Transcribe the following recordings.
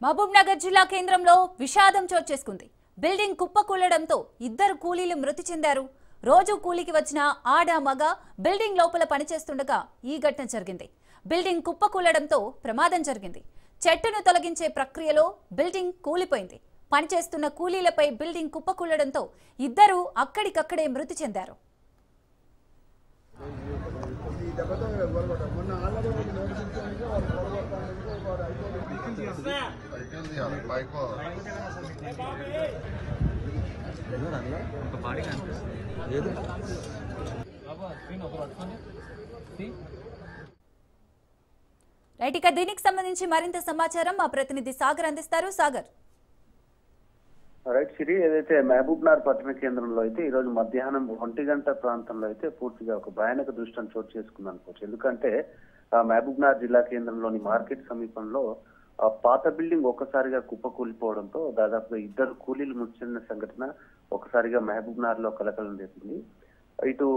మహబూబ్నగర్ జిల్లా కేంద్రంలో విషాదం చోటు చేసుకుంది. బిల్డింగ్ కుప్పకూలడంతో ఇద్దరు కూలీలు మృతి చెందారు. రోజు కూలికి వచ్చిన ఆడ మగ బిల్డింగ్ లోపల పనిచేస్తుండగా ఈ ఘటన జరిగింది. బిల్డింగ్ కుప్పకూలడంతో ప్రమాదం జరిగింది. చెట్టును తొలగించే ప్రక్రియలో బిల్డింగ్ కూలిపోయింది. పనిచేస్తున్న కూలీలపై బిల్డింగ్ కుప్పకూలడంతో ఇద్దరు అక్కడికక్కడే మృతి చెందారు. రైట్, ఇక దీనికి సంబంధించి మరింత సమాచారం మా ప్రతినిధి సాగర్ అందిస్తారు. సాగర్. రైట్ సిరి, ఏదైతే మహబూబ్నగర్ పట్టణ కేంద్రంలో అయితే ఈ రోజు మధ్యాహ్నం 1 గంట ప్రాంతంలో అయితే పూర్తిగా ఒక భయానక దృష్టిని చోటు చేసుకుంది అనుకోవచ్చు. ఎందుకంటే మహబూబ్నగర్ జిల్లా కేంద్రంలోని మార్కెట్ సమీపంలో పాత బిల్డింగ్ ఒక్కసారిగా కుప్పకూలిపోవడంతో దాదాపుగా ఇద్దరు కూలీలు మృతి చెందిన సంఘటన ఒకసారిగా మహబూబ్నగర్ లో కలకలం రేపింది. ఇటు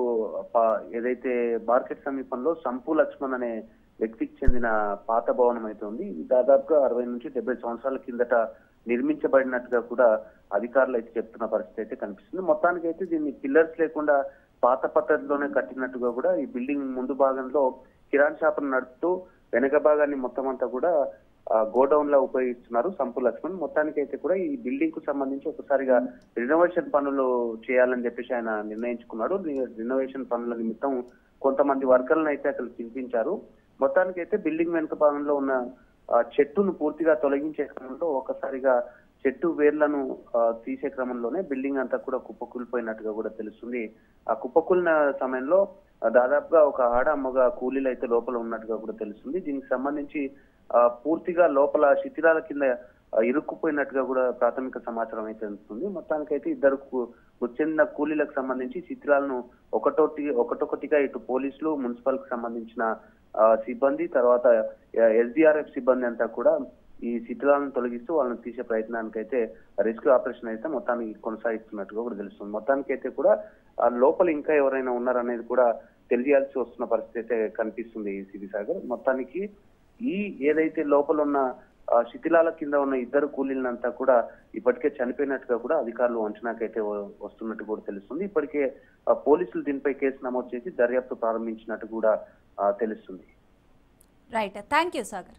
ఏదైతే మార్కెట్ సమీపంలో సంపు లక్ష్మణ్ అనే వ్యక్తికి చెందిన పాత భవనం అయితే ఉంది. దాదాపుగా 60 నుంచి 70 సంవత్సరాల కిందట నిర్మించబడినట్టుగా కూడా అధికారులు అయితే చెప్తున్న పరిస్థితి అయితే కనిపిస్తుంది. మొత్తానికి అయితే దీన్ని పిల్లర్స్ లేకుండా పాత పద్ధతిలోనే కట్టినట్టుగా కూడా ఈ బిల్డింగ్ ముందు భాగంలో కిరాణా షాపును నడుపుతూ వెనక భాగాన్ని మొత్తం అంతా కూడా గోడౌన్ లా ఉపయోగిస్తున్నారు సంపు లక్ష్మణ్. మొత్తానికి అయితే కూడా ఈ బిల్డింగ్ కు సంబంధించి ఒకసారిగా రినోవేషన్ పనులు చేయాలని చెప్పేసి ఆయన నిర్ణయించుకున్నాడు. రినోవేషన్ పనుల నిమిత్తం కొంతమంది వర్కర్లను అయితే అక్కడ పిలిపించారు. మొత్తానికి అయితే బిల్డింగ్ వెనుక భాగంలో ఉన్న చెట్టును పూర్తిగా తొలగించే క్రమంలో ఒకసారిగా చెట్టు వేర్లను తీసే క్రమంలోనే బిల్డింగ్ అంతా కూడా కుప్పకూలిపోయినట్టుగా కూడా తెలుస్తుంది. ఆ కుప్పకూలిన సమయంలో దాదాపుగా ఒక ఆడ మగ కూలీలు అయితే లోపల ఉన్నట్టుగా కూడా తెలుస్తుంది. దీనికి సంబంధించి పూర్తిగా లోపల శిథిలాల కింద ఇరుక్కుపోయినట్టుగా కూడా ప్రాథమిక సమాచారం అయితే తెలుస్తుంది. మొత్తానికైతే ఇద్దరు మృతి చెందిన కూలీలకు సంబంధించి శిథిలాలను ఒకటొకటిగా ఇటు పోలీసులు, మున్సిపల్ కి సంబంధించిన సిబ్బంది, తర్వాత ఎస్డిఆర్ఎఫ్ సిబ్బంది అంతా కూడా ఈ శిథిలాలను తొలగిస్తూ వాళ్ళని తీసే ప్రయత్నానికి అయితే రెస్క్యూ ఆపరేషన్ అయితే మొత్తానికి కొనసాగిస్తున్నట్టుగా కూడా తెలుస్తుంది. మొత్తానికి అయితే కూడా లోపల ఇంకా ఎవరైనా ఉన్నారనేది కూడా తెలియాల్సి వస్తున్న పరిస్థితి అయితే కనిపిస్తుంది సిబి సాగర్. మొత్తానికి ఏదైతే లోపల ఉన్న శిథిలాల కింద ఉన్న ఇద్దరు కూలీలంతా కూడా ఇప్పటికే చనిపోయినట్టుగా కూడా అధికారులు అంచనాకైతే వస్తున్నట్టు కూడా తెలుస్తుంది. ఇప్పటికే పోలీసులు దీనిపై కేసు నమోదు చేసి దర్యాప్తు ప్రారంభించినట్టు కూడా తెలుస్తుంది. Right, thank you Sagar.